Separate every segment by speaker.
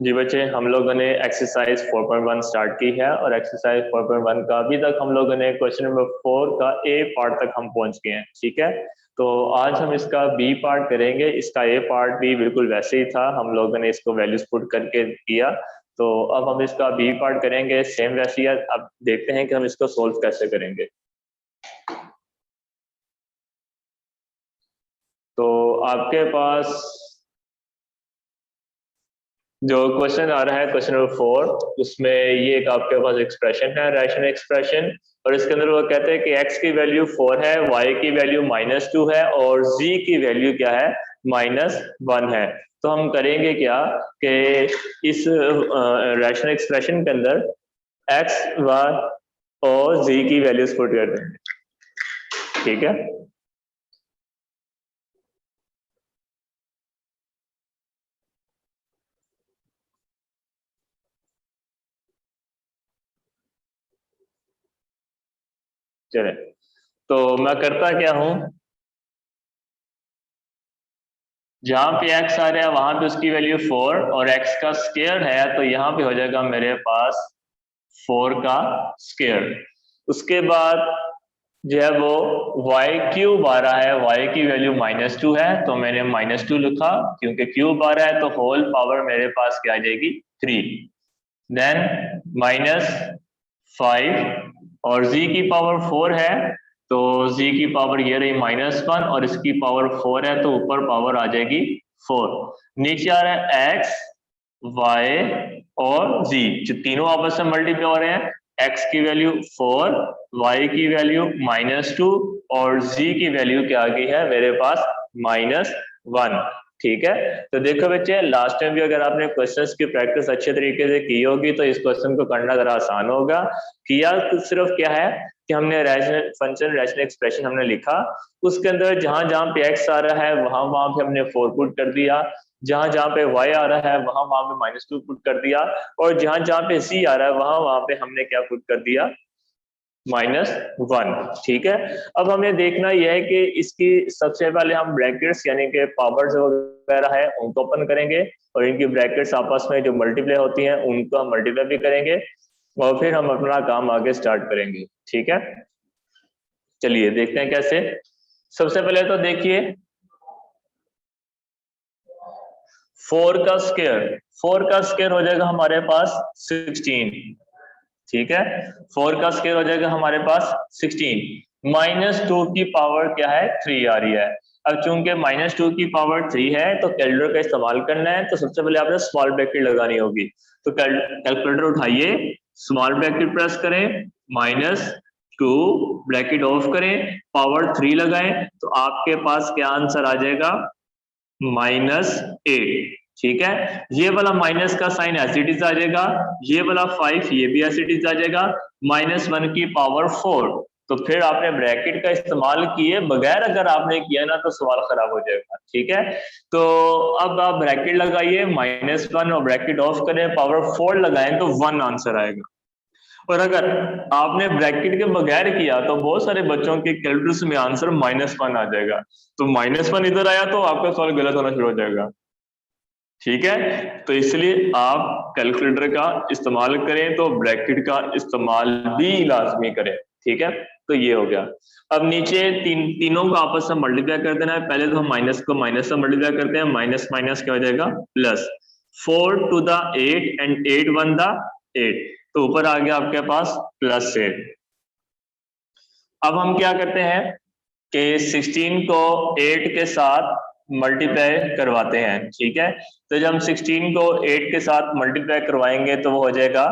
Speaker 1: जी बच्चे, हम लोगों ने एक्सरसाइज 4.1 स्टार्ट की है और एक्सरसाइज 4.1 का अभी तक हम लोगों ने क्वेश्चन नंबर 4 का ए पार्ट तक हम पहुंच गए हैं। ठीक है, तो आज हम इसका बी पार्ट करेंगे। इसका ए पार्ट भी बिल्कुल वैसे ही था, हम लोगों ने इसको वैल्यूज पुट करके किया। तो अब हम इसका बी पार्ट करेंगे, सेम वैसे ही। अब देखते हैं कि हम इसको सोल्व कैसे करेंगे। तो आपके पास जो क्वेश्चन आ रहा है क्वेश्चन नंबर 4, उसमें ये एक आपके पास एक्सप्रेशन है, रैशनल एक्सप्रेशन, और इसके अंदर वो कहते हैं कि x की वैल्यू 4 है, y की वैल्यू -2 है और z की वैल्यू क्या है, -1 है। तो हम करेंगे क्या कि इस रैशनल एक्सप्रेशन के अंदर x, y और z की वैल्यूज पुट कर देंगे। ठीक है, चले। तो मैं करता क्या हूं, जहां पे x आ रहा है वहां पे उसकी वैल्यू 4 और x का स्क्वायर है, तो यहाँ पे हो जाएगा मेरे पास 4 का स्क्वायर। उसके बाद जो है वो y क्यूब आ रहा है, y की वैल्यू -2 है, तो मैंने -2 लिखा, क्योंकि क्यूब आ रहा है तो होल पावर मेरे पास क्या आ जाएगी, 3। देन -5 और z की पावर 4 है, तो z की पावर ये रही -1 और इसकी पावर 4 है, तो ऊपर पावर आ जाएगी 4। नीचे आ रहा है x, y और z, जो तीनों आपस में मल्टीप्लाई हो रहे हैं। x की वैल्यू 4, y की वैल्यू -2 और z की वैल्यू क्या आ गई है मेरे पास, -1। ठीक है, तो देखो बच्चे, लास्ट टाइम भी अगर आपने क्वेश्चंस की प्रैक्टिस अच्छे तरीके से की होगी तो इस क्वेश्चन को करना जरा आसान होगा। किया तो सिर्फ क्या है कि हमने रैशनल फंक्शन, रैशनल एक्सप्रेशन हमने लिखा, उसके अंदर जहां जहां पे x आ रहा है वहां वहां पे हमने 4 पुट कर दिया, जहां जहां पे y आ रहा है वहां वहां पे -2 पुट कर दिया, और जहां जहां पे c आ रहा है वहां वहां पे हमने क्या पुट कर दिया, -1। ठीक है, अब हमें देखना यह है कि इसकी सबसे पहले हम ब्रैकेट्स यानी कि पावर्स वगैरह है उनको ओपन करेंगे, और इनकी ब्रैकेट्स आपस में जो मल्टीप्लाई होती हैं उनको हम मल्टीप्लाई भी करेंगे, और फिर हम अपना काम आगे स्टार्ट करेंगे। ठीक है, चलिए देखते हैं कैसे। सबसे पहले तो देखिए 4 का स्क्वायर, 4 का स्क्वायर हो जाएगा हमारे पास 16। ठीक है, 4 का स्क्वायर हो जाएगा हमारे पास 16। -2 की पावर क्या है, 3 आ रही है। अब चूंकि -2 की पावर 3 है तो कैलकुलेटर का इस्तेमाल करना है, तो सबसे पहले आपने स्मॉल ब्रैकेट लगानी होगी। तो कैलकुलेटर उठाइए, स्मॉल ब्रैकेट प्रेस करें, -2 ब्रैकेट ऑफ करें, पावर 3 लगाएं, तो आपके पास क्या आंसर आ जाएगा, -8। ठीक है, ये वाला माइनस का साइन एज इट इज आ जाएगा, ये वाला 5 ये भी एज इट इज आ जाएगा, -1 की पावर 4। तो फिर आपने ब्रैकेट का इस्तेमाल किए बगैर अगर आपने किया ना तो सवाल खराब हो जाएगा। ठीक है, तो अब आप ब्रैकेट लगाइए, -1 और ब्रैकेट ऑफ करें, पावर 4 लगाएं तो 1 आंसर आएगा। और अगर आपने ब्रैकेट के बगैर किया तो बहुत सारे बच्चों के कैलकुलस में आंसर -1 आ जाएगा, तो -1 इधर आया तो आपका सवाल गलत होना शुरू हो जाएगा। ठीक है, तो इसलिए आप कैलकुलेटर का इस्तेमाल करें तो ब्रैकेट का इस्तेमाल भी लाजमी करें। ठीक है, तो ये हो गया। अब नीचे तीनों को आपस में मल्टीप्लाई कर देना है। पहले तो हम माइनस को माइनस से मल्टीप्लाई करते हैं, माइनस माइनस क्या हो जाएगा, plus. 4 to the 8 and 8 1 the 8, तो ऊपर आ गया आपके पास +8। अब हम क्या करते हैं कि 16 को 8 के साथ मल्टीप्लाई करवाते हैं। ठीक है, तो जब हम 16 को 8 के साथ मल्टीप्लाई करवाएंगे तो वो हो जाएगा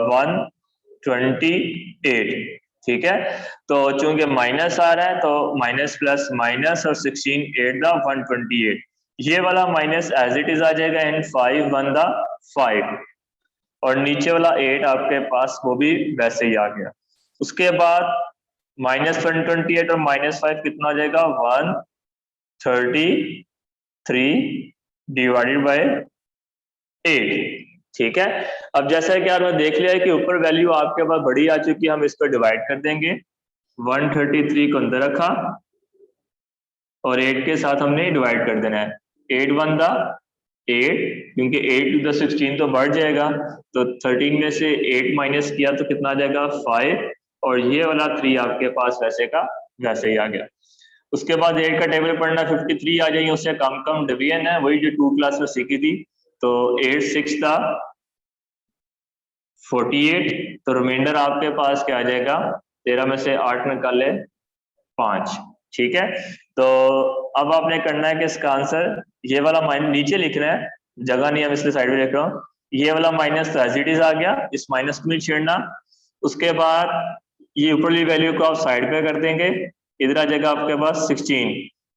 Speaker 1: 128। ठीक है, तो चूंकि माइनस आ रहा है तो माइनस प्लस माइनस और 16 8 द 128, ये वाला माइनस एज इट इज आ जाएगा, एंड 5 1 द 5, और नीचे वाला 8 आपके पास वो भी वैसे ही आ गया। उसके बाद -128 और -5 कितना आ जाएगा, 133 डिवाइडेड बाय 8। ठीक है, अब जैसा कि आपने देख लिया है कि ऊपर वैल्यू आपके पास बड़ी आ चुकी है, हम इसको डिवाइड कर देंगे। 133 को अंदर रखा और 8 के साथ हमने डिवाइड कर देना है। 8 1 द 8, क्योंकि 8 to the 16 तो बढ़ जाएगा, तो 13 में से 8 माइनस किया तो कितना आ जाएगा 5, और ये वाला 3 आपके पास वैसे का वैसे ही आ गया। उसके बाद 8 का टेबल पढ़ना 53 आ जाएगी, उससे कम डिवीजन है, वही जो 2 क्लास में सीखी थी। तो 8 6 था 48, तो रिमाइंडर आपके पास क्या आ जाएगा, 13 में से 8 निकाल ले 5, ठीक है। तो अब आपने करना है कि इसका आंसर ये वाला माइनस नीचे लिखना है, जगह नहीं है इसलिए साइड में लिख रहा हूँ। ये वाला माइनस तो एज इट इज आ गया, इस माइनस को नहीं छेड़ना। उसके बाद ये ऊपरली वैल्यू को आप साइड पे कर देंगे, इधर आ जाएगा आपके पास 16,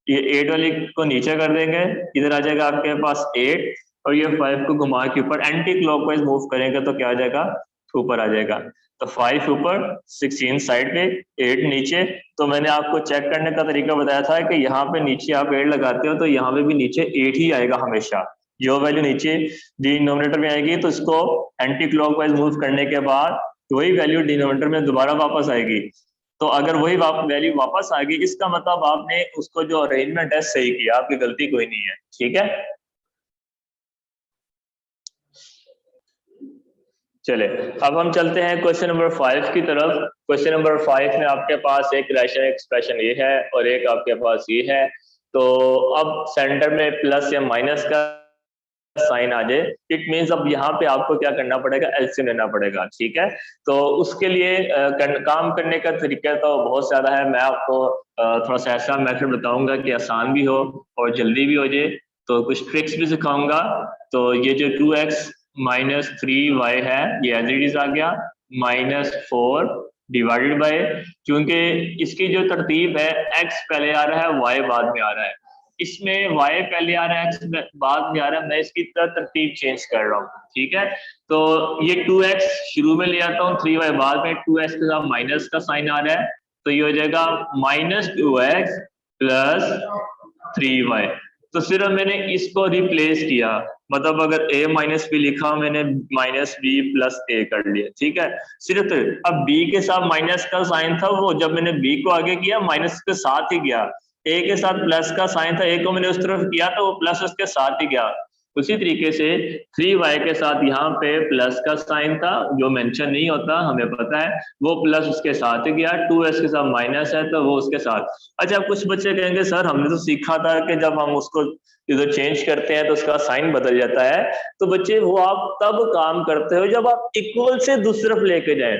Speaker 1: ये 8 वाली को नीचे कर देंगे, इधर आ जाएगा आपके पास 8, और ये 5 को घुमा के ऊपर एंटी क्लॉकवाइज मूव करेंगे तो क्या आ जाएगा, ऊपर आ जाएगा। तो 5 ऊपर, 16 साइड पे, 8 नीचे। तो मैंने आपको चेक करने का तरीका बताया था कि यहाँ पे नीचे आप 8 लगाते हो तो यहाँ पे भी नीचे 8 ही आएगा हमेशा। जो वैल्यू नीचे डिनोमिनेटर में आएगी तो इसको एंटी क्लॉकवाइज मूव करने के बाद वही वैल्यू डिनोमिनेटर में दोबारा वापस आएगी। तो अगर वही वैल्यू वापस आ गई, इसका मतलब आपने उसको जो अरेंजमेंट है सही किया, आपकी गलती कोई नहीं है, ठीक है। चले अब हम चलते हैं क्वेश्चन नंबर 5 की तरफ। क्वेश्चन नंबर 5 में आपके पास एक रैशनल एक्सप्रेशन ये है और एक आपके पास ये है। तो अब सेंटर में प्लस या माइनस का साइन आ जाए, इट मीन्स अब यहाँ पे आपको क्या करना पड़ेगा, एलसीएम लेना पड़ेगा, ठीक है। तो उसके लिए काम करने का तरीका तो बहुत ज्यादा है, मैं आपको थोड़ा सा ऐसा मेथड बताऊंगा कि आसान भी हो और जल्दी भी हो जाए, तो कुछ ट्रिक्स भी सिखाऊंगा। तो ये जो 2x माइनस 3y है ये एज इट इज आ गया, -4 डिवाइडेड बाय, क्योंकि इसकी जो तरतीब है x पहले आ रहा है y बाद में आ रहा है, इसमें y पहले आ रहा है x बाद में आ रहा है, मैं इसकी तरतीब चेंज कर रहा हूँ, ठीक है। तो ये 2x शुरू में ले आता हूँ, 3y बाद में, 2x के साथ माइनस का साइन आ रहा है, तो ये हो जाएगा -2x प्लस 3y। तो सिर्फ मैंने इसको रिप्लेस किया, मतलब अगर a माइनस बी लिखा मैंने माइनस बी प्लस a कर लिया, ठीक है। सिर्फ अब b के साथ माइनस का साइन था, वो जब मैंने b को आगे किया माइनस के साथ ही गया, a के साथ प्लस का साइन था, a को मैंने उस तरफ किया तो वो प्लस उसके साथ ही गया। उसी तरीके से 3y के साथ यहाँ पे प्लस का साइन था जो मेंशन नहीं होता हमें पता है, वो प्लस उसके साथ ही गया, 2s के साथ माइनस है तो वो उसके साथ। अच्छा कुछ बच्चे कहेंगे सर हमने तो सीखा था कि जब हम उसको इधर चेंज करते हैं तो उसका साइन बदल जाता है। तो बच्चे वो आप तब काम करते हो जब आप इक्वल से दूसरी तरफ लेके जाए,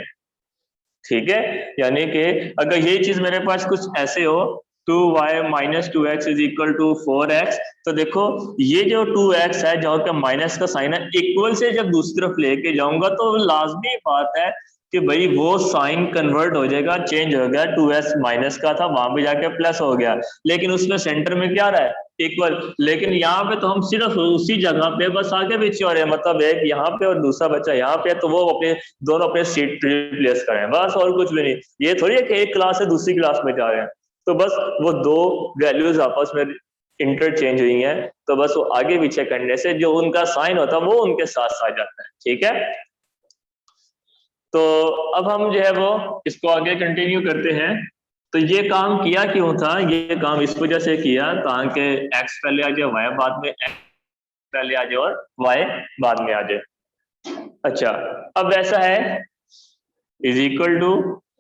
Speaker 1: ठीक है। यानी कि अगर ये चीज मेरे पास कुछ ऐसे हो 2y minus 2x is equal to 4x, तो देखो ये जो 2x है जहाँ पे माइनस का साइन है, इक्वल से जब दूसरी तरफ लेके जाऊंगा तो लाजमी बात है कि भाई वो साइन कन्वर्ट हो जाएगा, चेंज हो गया, 2s माइनस का था वहां पे जाके प्लस हो गया, लेकिन उसमें सेंटर में क्या रहा है, इक्वल। लेकिन यहाँ पे तो हम सिर्फ उसी जगह पे बस आगे पीछे हो रहे हैं, मतलब एक यहाँ पे और दूसरा बच्चा यहाँ पे, तो वो अपने दोनों अपने सीट रिप्लेस करें बस, और कुछ भी नहीं। ये थोड़ी है कि एक क्लास से दूसरी क्लास में जा रहे हैं, तो बस वो दो वैल्यूज आपस में इंटरचेंज हुई हैं, तो बस वो आगे पीछे करने से जो उनका साइन होता है वो उनके साथ आ जाता है, ठीक है। तो अब हम जो है वो इसको आगे कंटिन्यू करते हैं। तो ये काम किया क्यों था, ये काम इस वजह से किया ताकि x पहले आ जाए y बाद में, x पहले आ जाए और y बाद में आ जाए। अच्छा अब ऐसा है is equal to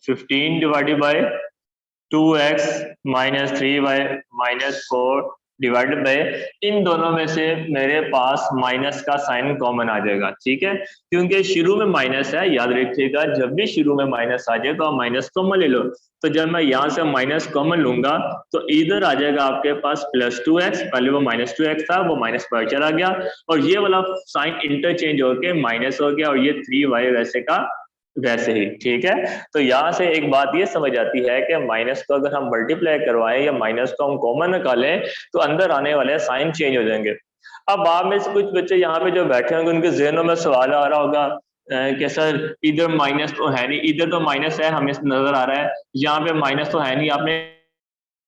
Speaker 1: 15 divided by 2x minus 3y minus 4 divided by, इन दोनों में से मेरे पास माइनस का साइन कॉमन आ जाएगा, ठीक है। क्योंकि शुरू में माइनस है, याद रखिएगा जब भी शुरू में माइनस आ जाए तो आप माइनस कॉमन ले लो। तो जब मैं यहाँ से माइनस कॉमन लूंगा तो इधर आ जाएगा आपके पास +2x, पहले वो -2x था वो माइनस पर चला गया, और ये वाला साइन इंटरचेंज होके माइनस हो गया, और ये 3y वैसे का वैसे ही, ठीक है। तो यहाँ से एक बात ये समझ आती है कि माइनस को अगर हम मल्टीप्लाई करवाएं या माइनस को हम कॉमन निकालें तो अंदर आने वाले साइन चेंज हो जाएंगे। अब आप में से कुछ बच्चे यहाँ पे जो बैठे होंगे उनके जहनों में सवाल आ रहा होगा कि सर इधर माइनस तो है नहीं, इधर तो माइनस है हमें नजर आ रहा है, यहाँ पे माइनस तो है नहीं, आपने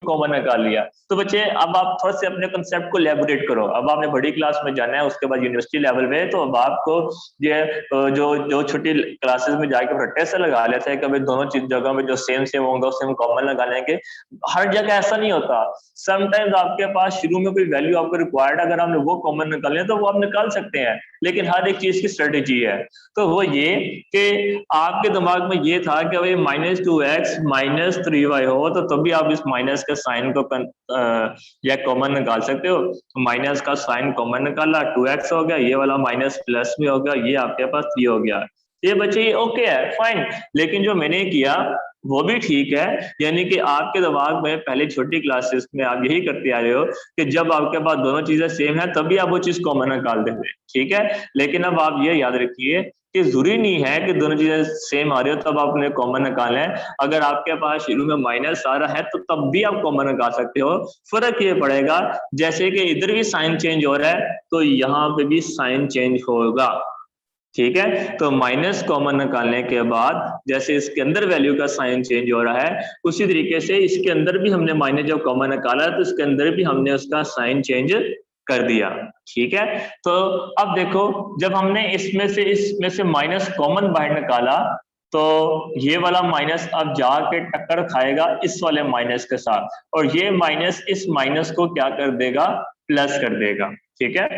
Speaker 1: कॉमन निकाल लिया। तो बच्चे अब आप थोड़ा से अपने कंसेप्ट को इलैबोरेट करो। अब आपने बड़ी क्लास में जाना है, उसके बाद यूनिवर्सिटी लेवल पे, तो अब आपको ये जो जो छोटी क्लासेस में जाके रट्टे से लगा लेते हैं कभी दोनों चीज जगह में जो सेम सेम होगा उससे हम कॉमन लगा लेंगे, हर जगह ऐसा नहीं होता। समटाइम्स आपके पास शुरू में कोई वैल्यू आपको रिक्वायर्ड, अगर आपने वो कॉमन निकालनी है तो वो आप निकाल सकते हैं, लेकिन हर एक चीज की स्ट्रेटेजी है। तो वो ये कि आपके दिमाग में ये था कि भाई -2x -3y हो तो तभी आप इस माइनस के साइन को या कॉमन निकाल सकते हो। माइनस का साइन कॉमन निकाला, 2x हो गया, ये वाला माइनस प्लस में हो गया, ये आपके पास 3 हो गया। ये बच्चे ओके है, फाइन। लेकिन जो मैंने किया वो भी ठीक है, यानी कि आपके दिमाग में पहले छोटी क्लासेस में आप यही करते आ रहे हो कि जब आपके पास दोनों चीजें सेम है तभी आप वो चीज कॉमन निकाल देंगे, ठीक है। लेकिन अब आप ये याद रखिए कि जरूरी नहीं है कि दोनों चीजें सेम आ रही हो तब आपने कॉमन निकालना है। अगर आपके पास शुरू में माइनस आ रहा है तो तब भी आप कॉमन निकाल सकते हो। फर्क ये पड़ेगा जैसे कि इधर भी साइन चेंज हो रहा है तो यहाँ पे भी साइन चेंज होगा, ठीक है। तो माइनस कॉमन निकालने के बाद जैसे इसके अंदर वैल्यू का साइन चेंज हो रहा है, उसी तरीके से इसके अंदर भी हमने माइनस जब कॉमन निकाला तो इसके अंदर भी हमने उसका साइन चेंज कर दिया, ठीक है। तो अब देखो जब हमने इसमें से माइनस कॉमन बाहर निकाला तो ये वाला माइनस अब जाके टक्कर खाएगा इस वाले माइनस के साथ, और ये माइनस इस माइनस को क्या कर देगा, प्लस कर देगा, ठीक है।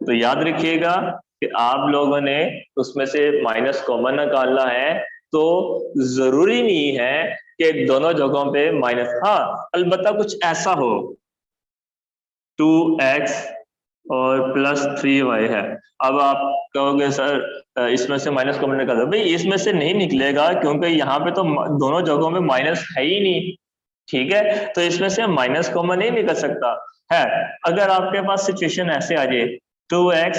Speaker 1: तो याद रखिएगा कि आप लोगों ने उसमें से माइनस कॉमन निकालना है, तो जरूरी नहीं है कि दोनों जगहों पे माइनस, हाँ अलबत्ता कुछ ऐसा हो 2x और +3y है। अब आप कहोगे सर इसमें से माइनस कॉमन निकाल दो, भाई इसमें से नहीं निकलेगा क्योंकि यहाँ पे तो दोनों जगहों में माइनस है ही नहीं, ठीक है। तो इसमें से माइनस कॉमन नहीं निकल सकता है। अगर आपके पास सिचुएशन ऐसे आ जाए 2x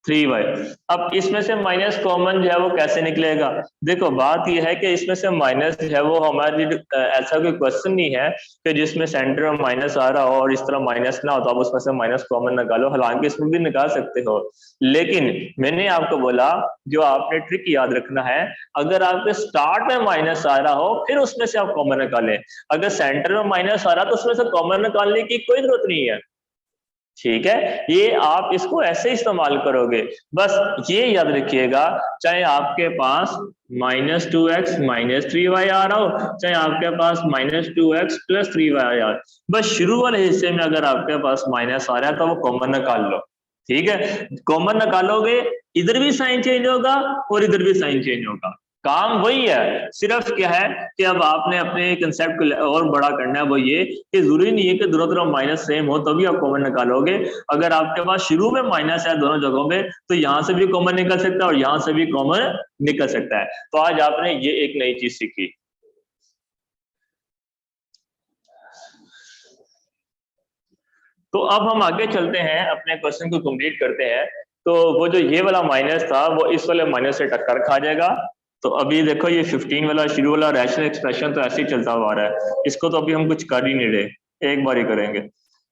Speaker 1: -3y, अब इसमें से माइनस कॉमन जो है वो कैसे निकलेगा। देखो बात यह है कि इसमें से माइनस है वो हमारी ऐसा कोई क्वेश्चन नहीं है कि जिसमें सेंटर में माइनस आ रहा हो और इस तरह माइनस ना हो तो आप उसमें से माइनस कॉमन निकालो, हालांकि इसमें भी निकाल सकते हो। लेकिन मैंने आपको बोला जो आपने ट्रिक याद रखना है, अगर आपके स्टार्ट में माइनस आ रहा हो फिर उसमें से आप कॉमन निकालें, अगर सेंटर में माइनस आ रहा तो उसमें से कॉमन निकालने की कोई जरूरत नहीं है, ठीक है। ये आप इसको ऐसे इस्तेमाल करोगे, बस ये याद रखिएगा चाहे आपके पास -2x -3y आ रहा हो, चाहे आपके पास -2x +3y आ रहा हो, बस शुरू वाले हिस्से में अगर आपके पास माइनस आ रहा है तो वो कॉमन निकाल लो, ठीक है। कॉमन निकालोगे इधर भी साइन चेंज होगा और इधर भी साइन चेंज होगा, काम वही है, सिर्फ क्या है कि अब आपने अपने कंसेप्ट को और बड़ा करना है। वो ये कि जरूरी नहीं है कि दोनों तरफ माइनस सेम हो तभी आप कॉमन निकालोगे। अगर आपके पास शुरू में माइनस है दोनों जगहों पे तो यहां से भी कॉमन निकल सकता है और यहां से भी कॉमन निकल सकता है। तो आज आपने ये एक नई चीज सीखी। तो अब हम आगे चलते हैं, अपने क्वेश्चन को कंप्लीट करते हैं। तो वो जो ये वाला माइनस था वो इस वाले माइनस से टक्कर खा जाएगा। तो अभी देखो ये 15 वाला शुरू वाला रैशनल एक्सप्रेशन तो ऐसे ही चलता हुआ आ रहा है, इसको तो अभी हम कुछ कर ही नहीं रहे, एक बार ही करेंगे।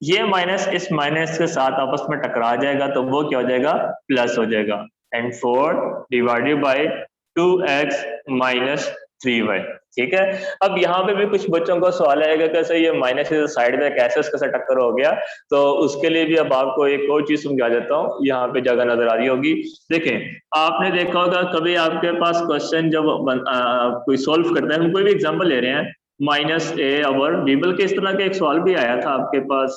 Speaker 1: ये माइनस इस माइनस के साथ आपस में टकरा जाएगा तो वो क्या हो जाएगा, प्लस हो जाएगा, and 4 divided by 2x -3y, ठीक है। अब यहाँ पे भी कुछ बच्चों को सवाल आएगा कैसे ये माइनस साइड में कैसे उसके साथ टक्कर हो गया, तो उसके लिए भी अब आपको एक और चीज समझा देता हूँ, यहाँ पे जगह नजर आ रही होगी। देखें आपने देखा होगा कभी आपके पास क्वेश्चन जब कोई सॉल्व करता है, हम कोई भी एग्जांपल ले रहे हैं -a ओवर b, बल्कि इस तरह का एक सवाल भी आया था आपके पास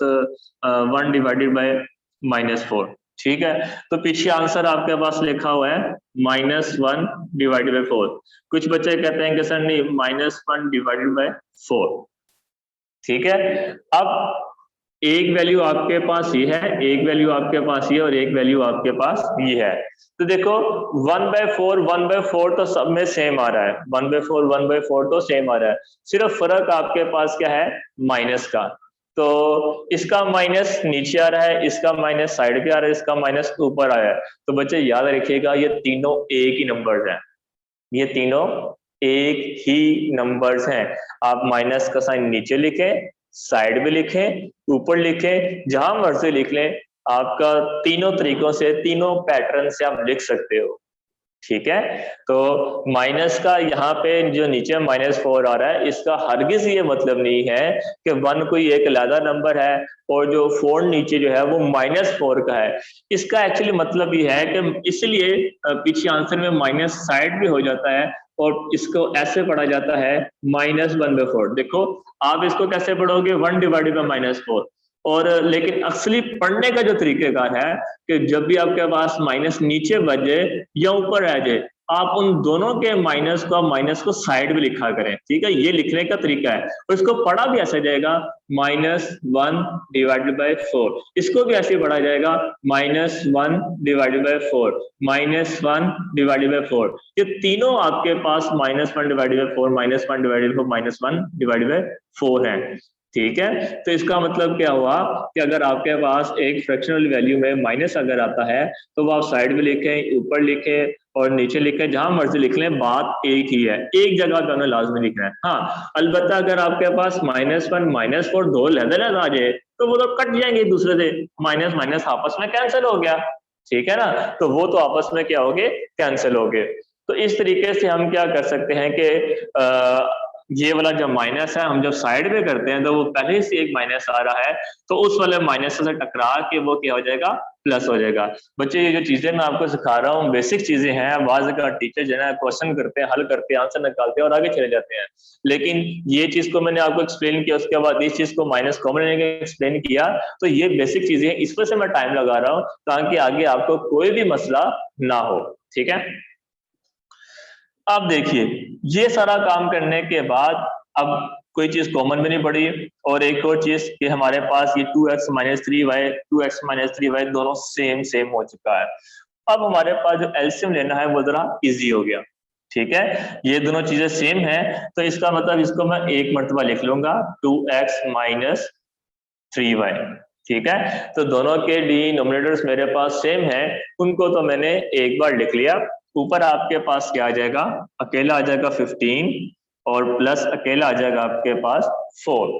Speaker 1: 1 डिवाइडेड बाय -4, ठीक है। तो पीछे आंसर आपके पास लिखा हुआ है -1 डिवाइडेड बाय 4। कुछ बच्चे कहते हैं कि सर नहीं -1 डिवाइडेड बाय 4, ठीक है। अब एक वैल्यू आपके पास ये है, एक वैल्यू आपके पास ये और एक वैल्यू आपके पास ये है। तो देखो 1/4 तो सब में सेम आ रहा है, 1/4 तो सेम आ रहा है, सिर्फ फर्क आपके पास क्या है, माइनस का। तो इसका माइनस नीचे आ रहा है, इसका माइनस साइड पे आ रहा है, इसका माइनस ऊपर आया है। तो बच्चे याद रखिएगा ये तीनों एक ही नंबर्स हैं, ये तीनों एक ही नंबर्स हैं। आप माइनस का साइन नीचे लिखें, साइड में लिखें, ऊपर लिखें, जहां मर्जी लिख लें, आपका तीनों तरीकों से तीनों पैटर्न से आप लिख सकते हो, ठीक है। तो माइनस का यहाँ पे जो नीचे -4 आ रहा है, इसका हरगिज ये मतलब नहीं है कि 1 कोई एक अलग नंबर है और जो 4 नीचे जो है वो -4 का है। इसका एक्चुअली मतलब ये है कि इसलिए पीछे आंसर में माइनस साइड भी हो जाता है और इसको ऐसे पढ़ा जाता है -1/4। देखो आप इसको कैसे पढ़ोगे, 1 डिवाइडेड बाय -4। और लेकिन असली पढ़ने का जो तरीकेकार है कि जब भी आपके पास माइनस नीचे बजे या ऊपर आ जाए, आप उन दोनों के माइनस को साइड में लिखा करें, ठीक है। ये लिखने का तरीका है और इसको पढ़ा भी ऐसा जाएगा -1 डिवाइडेड बाय 4। इसको भी ऐसे पढ़ा जाएगा -1 डिवाइडेड बाय 4, -1 डिवाइडेड बाय 4। ये तीनों आपके पास -1 divided by 4, -1 divided by 1 divided by 4 है, ठीक है। तो इसका मतलब क्या हुआ कि अगर आपके पास एक फ्रैक्शनल वैल्यू में माइनस अगर आता है तो वो आप साइड में लिखें, ऊपर लिखें और नीचे लिखें, जहां मर्जी लिख लें, बात एक ही है, एक जगह पे हमें लाजमी लिखना है। हाँ अलबत्ता अगर आपके पास -1 -4 दो लेदर आ जाए तो वो तो कट जाएंगे एक दूसरे से, माइनस माइनस आपस में कैंसिल हो गया, ठीक है ना। तो वो तो आपस में क्या हो गए, कैंसिल हो गए। तो इस तरीके से हम क्या कर सकते हैं कि ये वाला जब माइनस है हम जब साइड में करते हैं तो वो पहले से एक माइनस आ रहा है, तो उस वाले माइनस से टकरा के वो क्या हो जाएगा, प्लस हो जाएगा। बच्चे ये जो चीजें मैं आपको सिखा रहा हूँ बेसिक चीजें हैं, बाज़ का टीचर जो है क्वेश्चन करते हैं, हल करते हैं, आंसर निकालते हैं और आगे चले जाते हैं। लेकिन ये चीज को मैंने आपको एक्सप्लेन किया, उसके बाद इस चीज को माइनस कॉमन एक्सप्लेन किया, तो ये बेसिक चीजें हैं, इस पर से मैं टाइम लगा रहा हूँ ताकि आगे आपको कोई भी मसला ना हो, ठीक है। अब देखिए ये सारा काम करने के बाद अब कोई चीज कॉमन भी नहीं पड़ी और एक और चीज कि हमारे पास ये 2x - 3y 2x - 3y दोनों सेम हो चुका है। अब हमारे पास जो एलसीएम लेना है वो जरा इजी हो गया, ठीक है। ये दोनों चीजें सेम है तो इसका मतलब इसको मैं एक मर्तबा लिख लूंगा 2x - 3y, ठीक है। तो दोनों के डिनोमिनेटर्स मेरे पास सेम है, उनको तो मैंने एक बार लिख लिया। ऊपर आपके पास क्या आ जाएगा, अकेला आ जाएगा 15 और प्लस अकेला आ जाएगा आपके पास 4,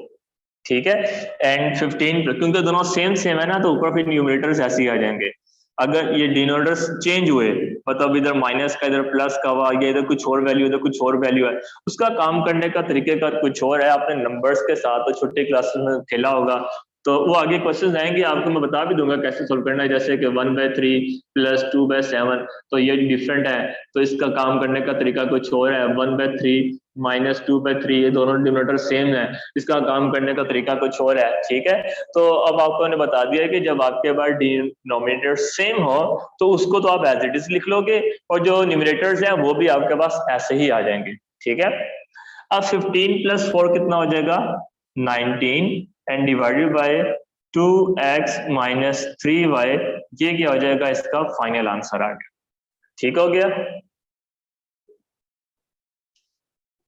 Speaker 1: ठीक है। एंड 15 क्योंकि दोनों सेम है ना तो ऊपर फिर न्यूमरेटर्स ऐसे ही आ जाएंगे। अगर ये डिनोमिनेटर्स चेंज हुए, मतलब इधर माइनस का इधर प्लस का हुआ, या इधर कुछ और वैल्यू इधर कुछ और वैल्यू है, उसका काम करने का तरीके का कुछ और है। आपने नंबर्स के साथ तो छोटे क्लासेस में खेला होगा, तो वो आगे क्वेश्चन आएंगे आपको मैं बता भी दूंगा कैसे सोल्व करना है, जैसे कि 1/3 प्लस 2/7, तो ये डिफरेंट है तो इसका काम करने का तरीका कुछ और है। 1/3 माइनस 2/3 ये दोनों डिनोमिनेटर सेम है, इसका काम करने का तरीका कुछ और है, ठीक है। तो अब आपको मैंने बता दिया कि जब आपके पास डिनोमिनेटर सेम हो तो उसको तो आप एज इट इज लिख लोगे और जो न्यूमरेटर्स हैं वो भी आपके पास ऐसे ही आ जाएंगे, ठीक है। अब 15 + 4 कितना हो जाएगा, 19 and divided by 2x - 3y, ये क्या हो जाएगा, इसका फाइनल आंसर आ गया, ठीक हो गया।